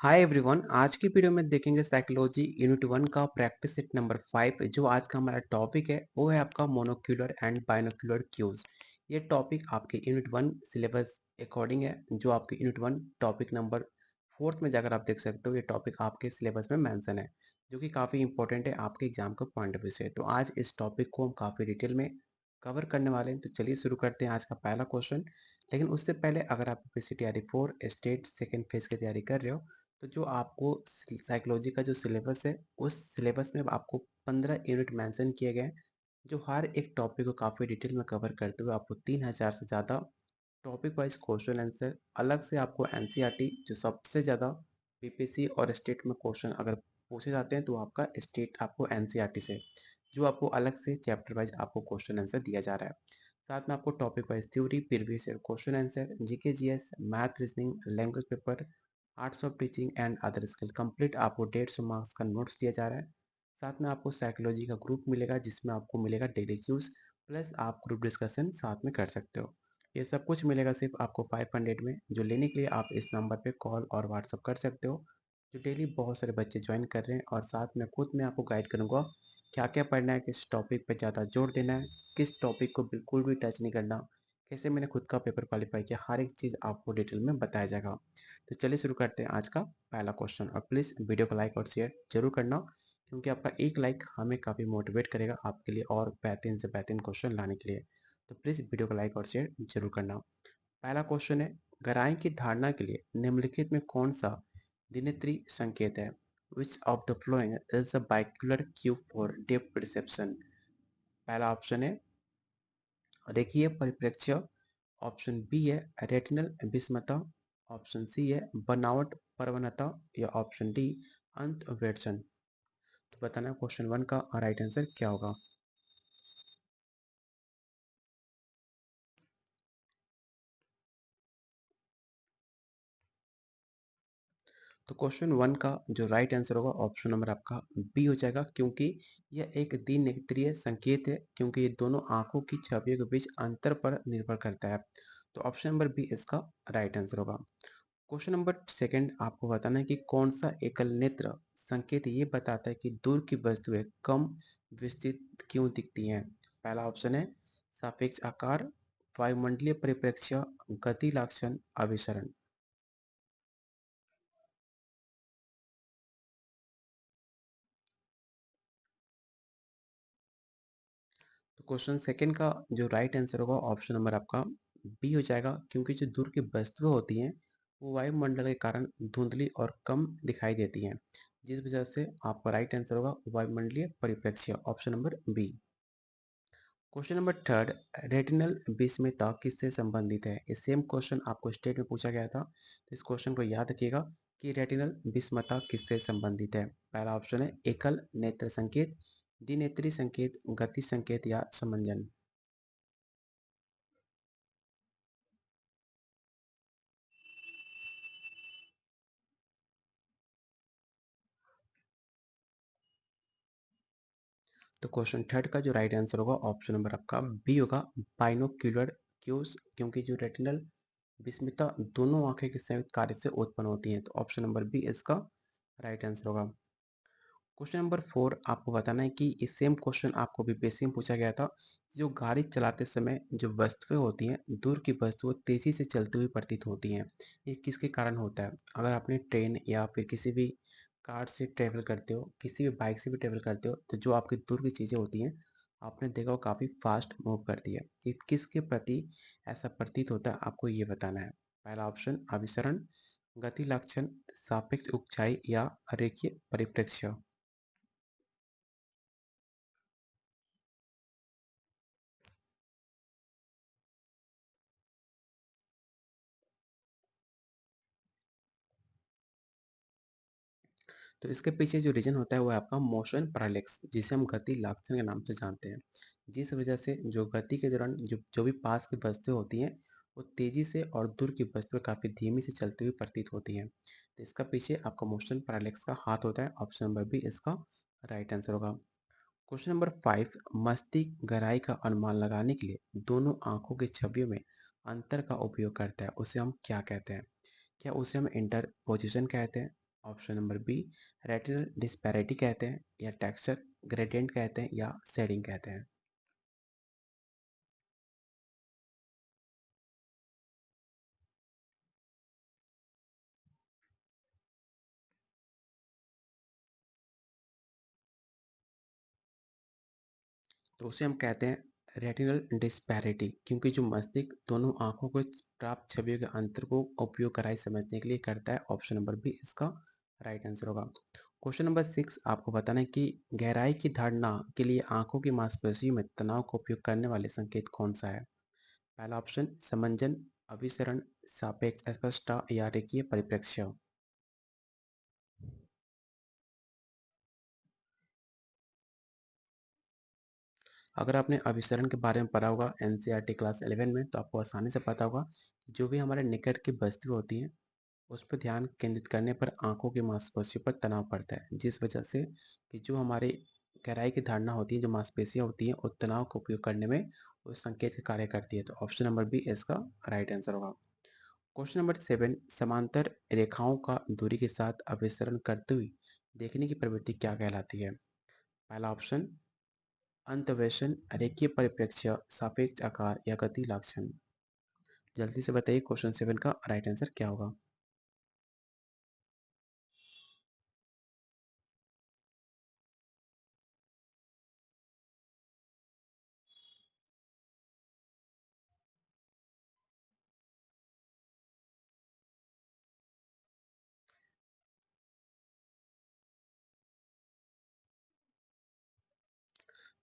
Hi everyone. आज की video में देखेंगे साइकोलॉजी यूनिट 1 का प्रैक्टिस सेट नंबर 5। जो आज का हमारा टॉपिक है वो है आपका मोनोक्यूलर एंड बाइनोक्यूलर क्यूज। ये टॉपिक आपके यूनिट 1 सिलेबस अकॉर्डिंग है, जो आपके यूनिट 1 टॉपिक नंबर 4 में जाकर आप देख सकते हो। ये टॉपिक आपके सिलेबस में मेंशन है, जो कि काफ़ी इंपॉर्टेंट है आपके एग्जाम का पॉइंट ऑफ व्यू से। तो आज इस टॉपिक को हम काफ़ी डिटेल में कवर करने वाले हैं। तो चलिए शुरू करते हैं आज का पहला क्वेश्चन। लेकिन उससे पहले अगर आप पीसीटीआरई 4 स्टेट सेकेंड फेज की तैयारी कर रहे हो, तो जो आपको साइकोलॉजी का जो सिलेबस है, उस सिलेबस में आपको 15 यूनिट मेंशन किए गए हैं, जो हर एक टॉपिक को काफ़ी डिटेल में कवर करते हुए आपको 3000 से ज़्यादा टॉपिक वाइज क्वेश्चन आंसर, अलग से आपको एनसीईआरटी जो सबसे ज़्यादा बीपीएससी और स्टेट में क्वेश्चन अगर पूछे जाते हैं तो आपका स्टेट आपको एनसीईआरटी से, जो आपको अलग से चैप्टर वाइज आपको क्वेश्चन आंसर दिया जा रहा है। साथ में आपको topic wise theory, previous year question answer, GK GS, math, reasoning, language paper, arts of teaching and other skill complete आपको 150 मार्क्स का नोट्स दिया जा रहा है। साथ में आपको साइकोलॉजी का ग्रुप मिलेगा, जिसमें आपको मिलेगा डेली क्यूज, प्लस आप ग्रुप डिस्कशन साथ में कर सकते हो। ये सब कुछ मिलेगा सिर्फ आपको 500 में, जो लेने के लिए आप इस नंबर पे कॉल और व्हाट्सअप कर सकते हो। जो डेली बहुत सारे बच्चे ज्वाइन कर रहे हैं, और साथ में खुद मैं आपको गाइड करूँगा क्या क्या पढ़ना है, किस टॉपिक पे ज़्यादा जोर देना है, किस टॉपिक को बिल्कुल भी टच नहीं करना, कैसे मैंने खुद का पेपर क्वालिफाई किया, हर एक चीज़ आपको डिटेल में बताया जाएगा। तो चलिए शुरू करते हैं आज का पहला क्वेश्चन। और प्लीज़ वीडियो को लाइक और शेयर जरूर करना, क्योंकि आपका एक लाइक हमें काफ़ी मोटिवेट करेगा आपके लिए और बेहतरीन से बेहतरीन क्वेश्चन लाने के लिए। तो प्लीज़ वीडियो को लाइक और शेयर जरूर करना। पहला क्वेश्चन है, गहराई की धारणा के लिए निम्नलिखित में कौन सा द्विनेत्री संकेत है? Which of the following is a binocular cue for depth perception? पहला ऑप्शन है रेखीय परिप्रेक्ष्य, ऑप्शन बी है रेटिनल विषमता, ऑप्शन सी है बनावट प्रवणता, या ऑप्शन डी अंतर्वेशन। तो बताना क्वेश्चन 1 का राइट आंसर क्या होगा। तो क्वेश्चन 1 का जो राइट आंसर होगा ऑप्शन नंबर आपका बी हो जाएगा, क्योंकि यह एक द्विनेत्रीय संकेत है, क्योंकि ये दोनों आंखों की छवियों के बीच अंतर पर निर्भर करता है। तो ऑप्शन नंबर बी इसका राइट आंसर होगा। क्वेश्चन नंबर सेकंड आपको बताना है कि कौन सा एकल नेत्र संकेत ये बताता है कि दूर की वस्तुएं कम विस्तृत क्यों दिखती हैं। पहला ऑप्शन है सापेक्ष आकार, वायुमंडलीय परिप्रेक्ष्य, गति लक्षण, अभिसरण। तो क्वेश्चन सेकंड का जो राइट आंसर होगा ऑप्शन नंबर आपका बी हो जाएगा, क्योंकि जो दूर की वस्तुएं होती हैं वो वायुमंडल के कारण धुंधली और कम दिखाई देती हैं, जिस वजह से आपका राइट आंसर होगा वायुमंडलीय परिप्रेक्ष्य, option number B. Question number third, retinal विषमता किससे संबंधित है? ये सेम क्वेश्चन आपको स्टेट में पूछा गया था, तो इस क्वेश्चन को याद रखिएगा कि रेटिनल विषमता किससे संबंधित है। पहला ऑप्शन है एकल नेत्र संकेत, द्विनेत्री संकेत, गति संकेत, या समंजन। तो क्वेश्चन थर्ड का जो राइट आंसर होगा ऑप्शन नंबर आपका बी होगा, बाइनोक्यूलर क्यूज, क्योंकि जो रेटिनल विस्मिता दोनों आंखें के संयुक्त कार्य से उत्पन्न होती हैं। तो ऑप्शन नंबर बी इसका राइट आंसर होगा। क्वेश्चन नंबर 4 आपको बताना है कि इस सेम क्वेश्चन आपको बीपीएससी में पूछा गया था। जो गाड़ी चलाते समय जो वस्तुएं होती हैं, दूर की वस्तुएं तेजी से चलती हुई प्रतीत होती हैं, ये किसके कारण होता है? अगर आपने ट्रेन या फिर किसी भी कार से ट्रेवल करते हो, किसी भी बाइक से भी ट्रेवल करते हो, तो जो आपकी दूर की चीज़ें होती हैं आपने देखा वो काफ़ी फास्ट मूव करती है। ये किसके प्रति ऐसा प्रतीत होता है, आपको ये बताना है। पहला ऑप्शन अभिसरण, गति लक्षण, सापेक्ष ऊंचाई, या रेखीय परिप्रेक्ष्य। तो इसके पीछे जो रीज़न होता है वो है आपका मोशन पैरालेक्स, जिसे हम गति लाक्षण के नाम से जानते हैं। जिस वजह से जो गति के दौरान जो जो भी पास की वस्तुएं होती हैं वो तेज़ी से, और दूर की वस्तुएं काफ़ी धीमी से चलती हुई प्रतीत होती हैं। तो इसका पीछे आपका मोशन पैरालेक्स का हाथ होता है, ऑप्शन नंबर बी इसका राइट आंसर होगा। क्वेश्चन नंबर 5, मस्तिष्क गहराई का अनुमान लगाने के लिए दोनों आंखों की छवियों में अंतर का उपयोग करता है, उसे हम क्या कहते हैं? क्या उसे हम इंटरपोजिशन कहते हैं, option number B retinal disparity कहते हैं, या टेक्सचर ग्रेडियंट कहते हैं, या शेडिंग कहते हैं। तो उसे हम कहते हैं रेटिनल डिस्पैरिटी, क्योंकि जो मस्तिष्क दोनों आंखों को प्राप्त छवियों के अंतर को उपयोग कराई समझने के लिए करता है। ऑप्शन नंबर बी इसका राइट आंसर होगा। क्वेश्चन नंबर 6 आपको बताना है कि गहराई की धारणा के लिए आंखों की मांसपेशियों में तनाव का उपयोग करने वाले संकेत कौन सा है? पहला ऑप्शन समंजन, अभिसरण, सापेक्ष स्पष्टता, या रेखीय परिप्रेक्ष्य। अगर आपने अभिसरण के बारे में पढ़ा होगा एनसीईआरटी क्लास 11 में, तो आपको आसानी से पता होगा कि जो भी हमारे निकट की वस्तु होती हैं उस पर ध्यान केंद्रित करने पर आंखों की मांसपेशियों पर तनाव पड़ता है, जिस वजह से कि जो हमारी गहराई की धारणा होती है, जो मांसपेशियां होती हैं, उस तनाव का उपयोग करने में उस संकेत का कार्य करती है। तो ऑप्शन नंबर बी इसका राइट आंसर होगा। क्वेश्चन नंबर 7 समांतर रेखाओं का दूरी के साथ अभिसरण करते हुए देखने की प्रवृत्ति क्या कहलाती है? पहला ऑप्शन अंतःवेशन, रेखीय परिप्रेक्ष्य, सापेक्ष आकार, या गति लक्षण। जल्दी से बताइए क्वेश्चन 7 का राइट आंसर क्या होगा?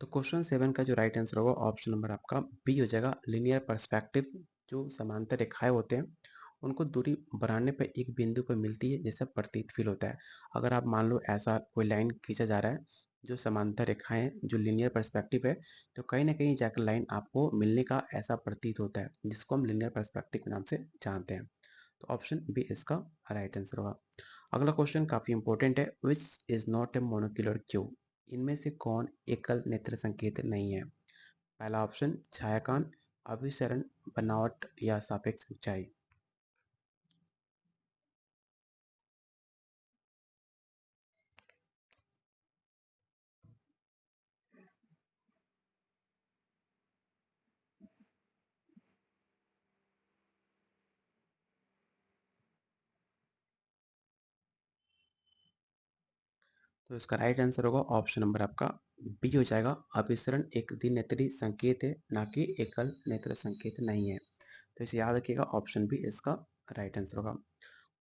तो क्वेश्चन 7 का जो राइट आंसर होगा ऑप्शन नंबर आपका बी हो जाएगा, लीनियर पर्सपेक्टिव। जो समांतर रेखाएं होते हैं उनको दूरी बढ़ाने पर एक बिंदु पर मिलती है जैसा प्रतीत फील होता है। अगर आप मान लो ऐसा कोई लाइन खींचा जा रहा है, जो समांतर रेखाएं हैं, जो लीनियर पर्सपेक्टिव है, तो कहीं ना कहीं जाकर लाइन आपको मिलने का ऐसा प्रतीत होता है, जिसको हम लीनियर पर्सपेक्टिव के नाम से जानते हैं। तो ऑप्शन बी इसका राइट आंसर होगा। अगला क्वेश्चन काफी इंपॉर्टेंट है, which is not a monocular Q. इनमें से कौन एकल नेत्र संकेत नहीं है? पहला ऑप्शन छायाकान, अभिसरण, बनावट, या सापेक्ष ऊंचाई। तो इसका राइट आंसर होगा ऑप्शन नंबर आपका बी हो जाएगा, अभिसरण एक द्विनेत्री संकेत है, ना कि एकल नेत्र संकेत नहीं है। तो इसे याद रखिएगा, ऑप्शन बी इसका राइट आंसर होगा।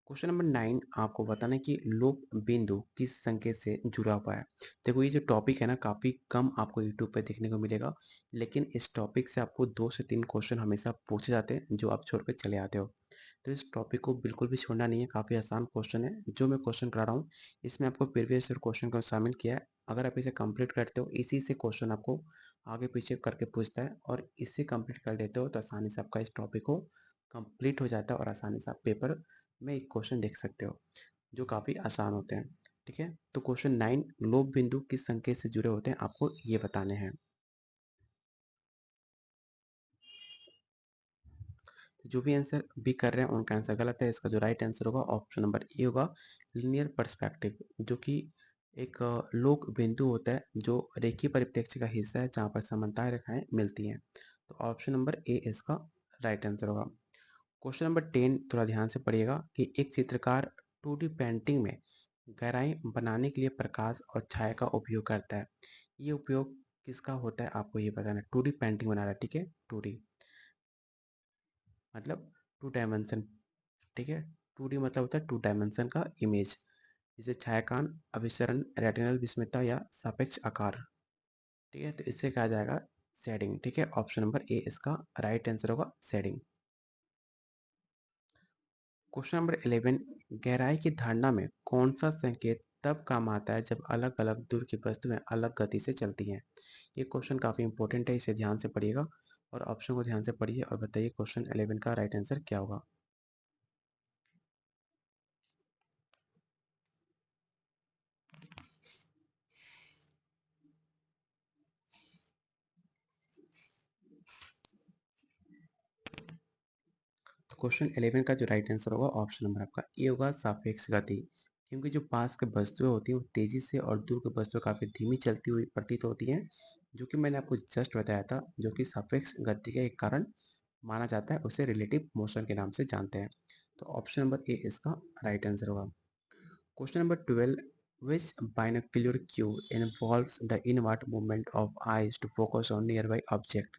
क्वेश्चन नंबर 9 आपको बताना है कि लोप बिंदु किस संकेत से जुड़ा हुआ है। देखो ये जो टॉपिक है ना, काफ़ी कम आपको यूट्यूब पे देखने को मिलेगा, लेकिन इस टॉपिक से आपको 2 से 3 क्वेश्चन हमेशा पूछे जाते हैं, जो आप छोड़ के चले आते हो। तो इस टॉपिक को बिल्कुल भी छोड़ना नहीं है, काफ़ी आसान क्वेश्चन है जो मैं क्वेश्चन करा रहा हूँ। इसमें आपको प्रीवियस ईयर क्वेश्चन को शामिल किया है। अगर आप इसे कंप्लीट करते हो, इसी से क्वेश्चन आपको आगे पीछे करके पूछता है, और इससे कंप्लीट कर लेते हो तो आसानी से आपका इस टॉपिक को कंप्लीट हो जाता है, और आसानी से आप पेपर में एक क्वेश्चन देख सकते हो, जो काफ़ी आसान होते हैं। ठीक है, तो क्वेश्चन 9 लोप बिंदु किस संकेत से जुड़े होते हैं, आपको ये बताने हैं। तो जो भी आंसर बी कर रहे हैं उनका आंसर गलत है। इसका जो राइट आंसर होगा ऑप्शन नंबर ए होगा, लीनियर पर्सपेक्टिव, जो कि एक लोक बिंदु होता है जो रेखीय परिप्रेक्ष्य का हिस्सा है, जहाँ पर समानताएं रेखाएं मिलती हैं। तो ऑप्शन नंबर ए इसका राइट आंसर होगा। क्वेश्चन नंबर 10 थोड़ा ध्यान से पढ़िएगा कि एक चित्रकार 2D पेंटिंग में गहराई बनाने के लिए प्रकाश और छाया का उपयोग करता है। ये उपयोग किसका होता है, आपको ये बताना है। 2D पेंटिंग बना रहा है, ठीक है, 2D मतलब 2 डायमेंशन, ठीक है। 2D मतलब होता है 2 डायमेंशन का इमेज, जैसे छायाकान, अभिसरण, रेटिनल विस्मितता, या सापेक्ष आकार। ठीक है, तो इससे कहा जाएगा शेडिंग। ठीक है, ऑप्शन नंबर ए इसका राइट आंसर होगा, शेडिंग। क्वेश्चन नंबर 11 गहराई की धारणा में कौन सा संकेत तब काम आता है जब अलग अलग दूर की वस्तुएं अलग गति से चलती हैं? ये क्वेश्चन काफ़ी इंपॉर्टेंट है, इसे ध्यान से पढ़िएगा और ऑप्शन को ध्यान से पढ़िए और बताइए क्वेश्चन 11 का राइट आंसर क्या होगा। तो क्वेश्चन 11 का जो राइट आंसर होगा ऑप्शन नंबर आपका ए होगा, सापेक्ष गति। क्योंकि जो पास के वस्तुएं होती हैं वो तेजी से और दूर की वस्तुएं काफ़ी धीमी चलती हुई प्रतीत होती हैं, जो कि मैंने आपको जस्ट बताया था, जो कि सापेक्ष गति का एक कारण माना जाता है, उसे रिलेटिव मोशन के नाम से जानते हैं। तो ऑप्शन नंबर ए इसका राइट आंसर होगा। Question number 12, which binocular cue involves the invert movement of eyes to focus on nearby object?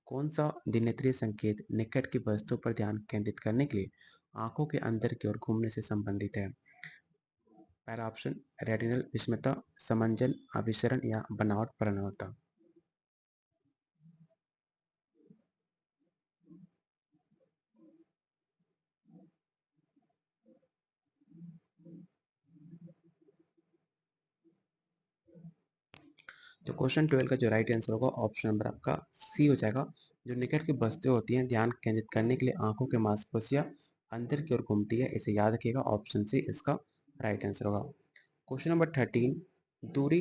कौन सा दिनेत्रीय संकेत निकट की वस्तु पर ध्यान केंद्रित करने के लिए आंखों के अंदर की ओर घूमने से संबंधित है? पहला ऑप्शन रेटिनल विस्मयता, समंजन, अभिसरण या बनावट प्रवणता। तो क्वेश्चन 12 का जो राइट आंसर होगा ऑप्शन नंबर आपका सी हो जाएगा। जो निकट की वस्तुएं होती हैं ध्यान केंद्रित करने के लिए आंखों के मांसपेशियां अंदर की ओर घूमती है, इसे याद रखिएगा, ऑप्शन सी इसका राइट आंसर होगा। क्वेश्चन नंबर 13, दूरी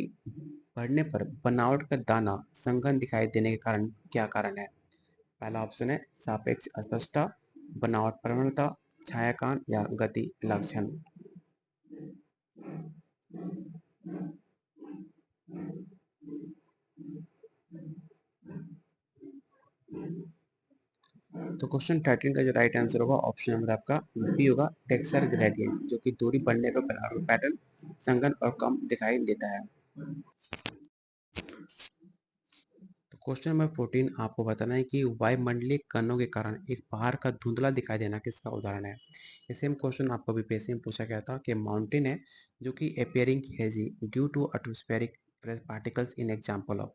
बढ़ने पर बनावट का दाना संघन दिखाई देने के कारण क्या कारण है? पहला ऑप्शन है सापेक्ष अस्पष्टता, बनावट प्रवणता, छायाकान या गति लक्षण। तो क्वेश्चन 13 का जो राइट आंसर होगा ऑप्शन नंबर आपका बी होगा, टेक्सचर ग्रेडियंट, जो कि दूरी बढ़ने पर बनावट पैटर्न संघन और कम दिखाई देता है। तो क्वेश्चन नंबर 14 आपको बताना है कि वायुमंडलीय कणों के कारण एक पहाड़ का धुंधला दिखाई देना किसका उदाहरण है? ये सेम क्वेश्चन आपको बीपीएससी में पूछा गया था कि माउंटेन है जो कि appearing hazy due to atmospheric particles in example of.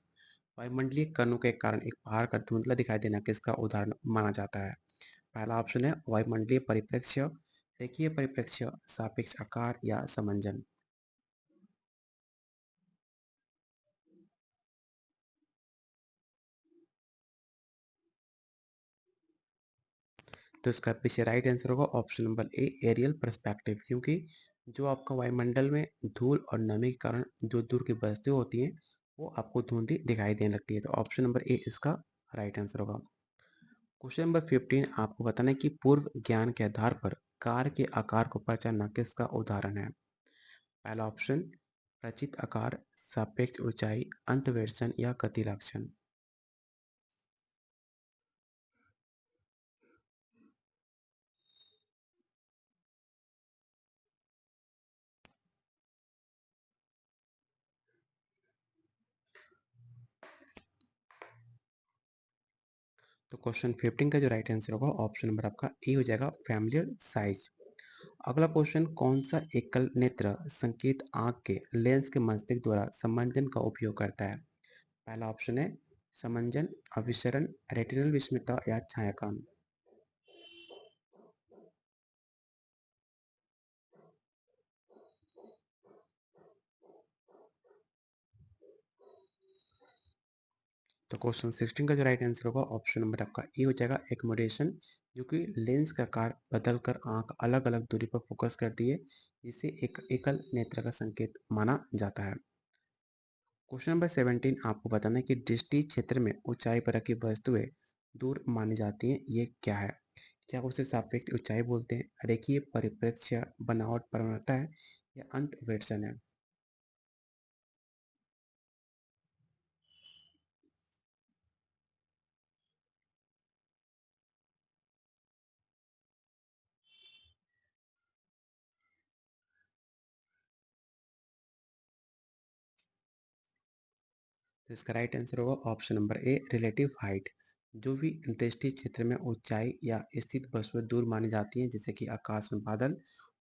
वायुमंडलीय कणों के कारण एक पहाड़ का धुंधला दिखाई देना किसका उदाहरण माना जाता है? पहला ऑप्शन है वायुमंडलीय परिप्रेक्ष्य, रेखीय परिप्रेक्ष्य, सापेक्ष आकार या समंजन। तो इसका पीछे राइट आंसर होगा option number A, aerial perspective, क्योंकि जो आपका वायुमंडल में धूल और नमी के कारण जो दूर की वस्तुएं होती हैं वो आपको धुंधली दिखाई देने लगती है। तो ऑप्शन नंबर ए इसका राइट आंसर होगा। क्वेश्चन नंबर 15 आपको बताना है कि पूर्व ज्ञान के आधार पर कार के आकार को पहचानना किसका उदाहरण है? पहला ऑप्शन रचित आकार, सापेक्ष ऊंचाई, अंतवेर्षण या गति लक्षण। तो क्वेश्चन 15 का जो राइट आंसर होगा ऑप्शन नंबर आपका ए हो जाएगा, फैमिलियर साइज। अगला क्वेश्चन, कौन सा एकल नेत्र संकेत आंख के लेंस के मस्तिष्क द्वारा समंजन का उपयोग करता है? पहला ऑप्शन है समंजन, अभिसरण, रेटिनल विस्मयता या छायाकान। तो क्वेश्चन 16 का जो राइट आंसर होगा ऑप्शन नंबर आपका ए हो जाएगा, एकोमोडेशन, जो कि लेंस का आकार बदलकर आंख अलग अलग दूरी पर फोकस करती है, जिसे एक एकल नेत्र का संकेत माना जाता है। क्वेश्चन नंबर 17 आपको बताना है कि दृष्टि क्षेत्र में ऊंचाई पर रखी वस्तुएं दूर मानी जाती हैं, ये क्या है? क्या उसे सापेक्ष ऊंचाई बोलते हैं, रेखीय परिप्रेक्ष्य, बनावट प्रवणता है या अंतवेर्षण है? तो इसका राइट आंसर होगा ऑप्शन नंबर ए, रिलेटिव हाइट। जो भी दृष्टि क्षेत्र में ऊंचाई या स्थित वस्तुएं दूर मानी जाती हैं, जैसे कि आकाश में बादल,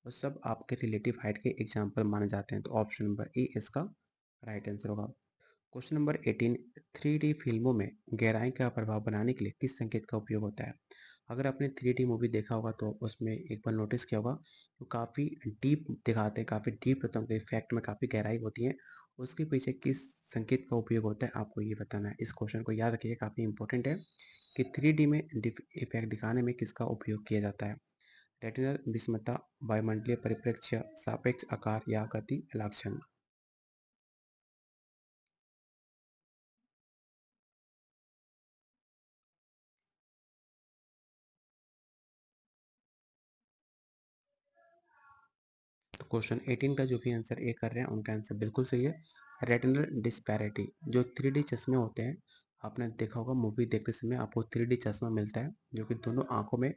वो सब आपके रिलेटिव हाइट के एग्जाम्पल माने जाते हैं। तो ऑप्शन नंबर ए इसका राइट आंसर होगा। क्वेश्चन नंबर 18, 3D फिल्मों में गहराई का प्रभाव बनाने के लिए किस संकेत का उपयोग होता है? अगर आपने 3D मूवी देखा होगा तो उसमें एक बार नोटिस किया होगा, तो काफ़ी डीप दिखाते हैं, काफ़ी डीप होता है, उनके इफेक्ट में काफ़ी गहराई होती है। उसके पीछे किस संकेत का उपयोग होता है आपको ये बताना है। इस क्वेश्चन को याद रखिए, काफ़ी इंपॉर्टेंट है कि 3D में इफेक्ट दिखाने में किसका उपयोग किया जाता है? रेटिनल विषमता, वायुमंडलीय परिप्रेक्ष्य, सापेक्ष आकार या गति लक्षण। तो क्वेश्चन 18 का जो भी आंसर ए कर रहे हैं उनका आंसर बिल्कुल सही है। रेटिनल डिस्पैरिटी, जो 3D चश्मे होते हैं, आपने देखा होगा मूवी देखते समय आपको 3D चश्मा मिलता है जो कि दोनों आंखों में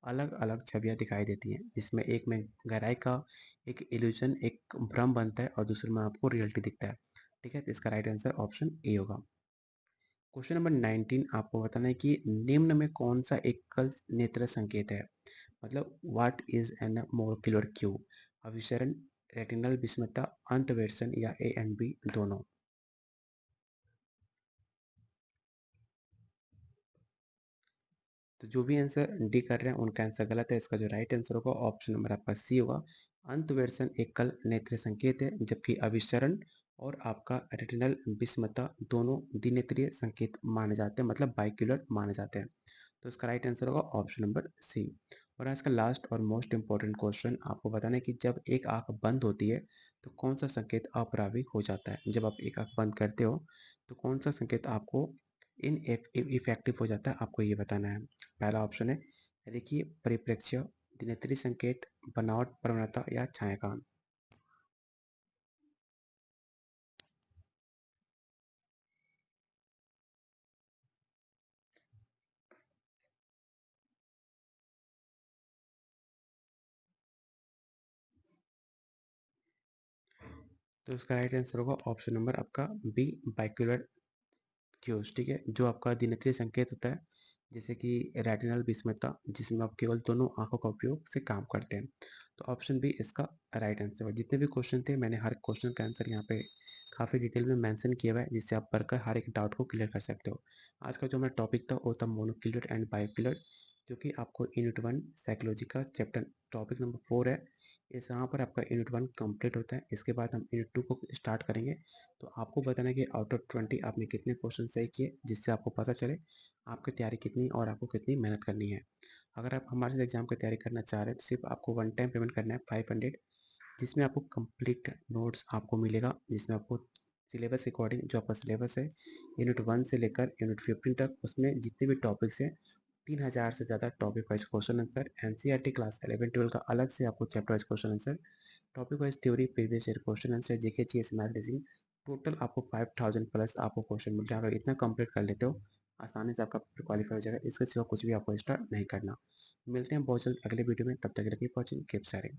अलग अलग छवियां दिखाई देती हैं, जिसमें एक में गहराई का एक इल्यूजन, एक भ्रम बनता है और दूसरे में आपको रियलिटी दिखता है। ठीक है, तो इसका राइट आंसर ऑप्शन ए होगा। क्वेश्चन नंबर 19 आपको बताना है कि निम्न में कौन सा एकल नेत्र संकेत है, मतलब व्हाट इज एन मोलक्यूलर क्यू, अभिसरण, रेटिनल विषमता, अंतःवेशन या ए एंड बी दोनों। तो जो भी आंसर डी कर रहे हैं उनका आंसर गलत है। इसका जो राइट आंसर होगा ऑप्शन नंबर आपका सी होगा। अंतःवेशन एकल नेत्र संकेत है, जबकि अभिसरण और आपका रेटिनल विषमता दोनों द्विनेत्रीय संकेत माने जाते हैं, मतलब बाइक्यूलर माने जाते हैं। तो इसका राइट आंसर होगा ऑप्शन नंबर सी। और आज का लास्ट और मोस्ट इंपॉर्टेंट क्वेश्चन आपको बताना है कि जब एक आंख बंद होती है तो कौन सा संकेत अप्रभावी हो जाता है। जब आप एक आंख बंद करते हो तो कौन सा संकेत आपको इन इफेक्टिव हो जाता है, आपको ये बताना है। पहला ऑप्शन है देखिए परिप्रेक्ष्य, दिनचर्या संकेत, बनावट प्रवणता या छायांकन। तो इसका राइट आंसर होगा ऑप्शन नंबर आपका बी, बाइक्यूलर क्यूज। ठीक है, जो आपका दिनचर्या संकेत होता है, जैसे कि रेटिनल विस्मयता, जिसमें आप केवल दोनों आंखों का उपयोग से काम करते हैं। तो ऑप्शन बी इसका राइट आंसर है। जितने भी क्वेश्चन थे मैंने हर क्वेश्चन का आंसर यहाँ पे काफ़ी डिटेल में मेंशन किया हुआ है, जिससे आप पढ़कर हर एक डाउट को क्लियर कर सकते हो। आज का जो हमारा टॉपिक था वो था मोनोक्यूलर एंड बायोक्यूलर, जो कि आपको यूनिट 1 साइकोलॉजी का चैप्टर टॉपिक नंबर 4 है। इस यहाँ पर आपका यूनिट 1 कंप्लीट होता है। इसके बाद हम यूनिट 2 को स्टार्ट करेंगे। तो आपको बताना है कि आउट ऑफ 20 आपने कितने क्वेश्चन सही किए, जिससे आपको पता चले आपकी तैयारी कितनी और आपको कितनी मेहनत करनी है। अगर आप हमारे साथ एग्जाम की तैयारी करना चाह रहे हैं तो सिर्फ आपको वन टाइम पेमेंट करना है 500, जिसमें आपको कंप्लीट नोट्स आपको मिलेगा, जिसमें आपको सिलेबस अकॉर्डिंग जो आपका सिलेबस है यूनिट 1 से लेकर यूनिट 15 तक, उसमें जितने भी टॉपिक्स हैं 3000 से ज़्यादा topic wise question answer, NCERT class 11-12 का अलग से आपको chapter wise question answer, topic wise theory, previous year question answer, GK, GS, math, reasoning, total आपको 5000 प्लस आपको क्वेश्चन मिल जाएगा। अगर इतना कंप्लीट कर लेते हो आसानी से आपका क्वालिफाई हो जाएगा। इसके सिवा कुछ भी आपको एक्स्ट्रा नहीं करना। मिलते हैं बहुत जल्द अगले वीडियो में, तब तक के लिए कीप वॉचिंग, कीप शेयरिंग।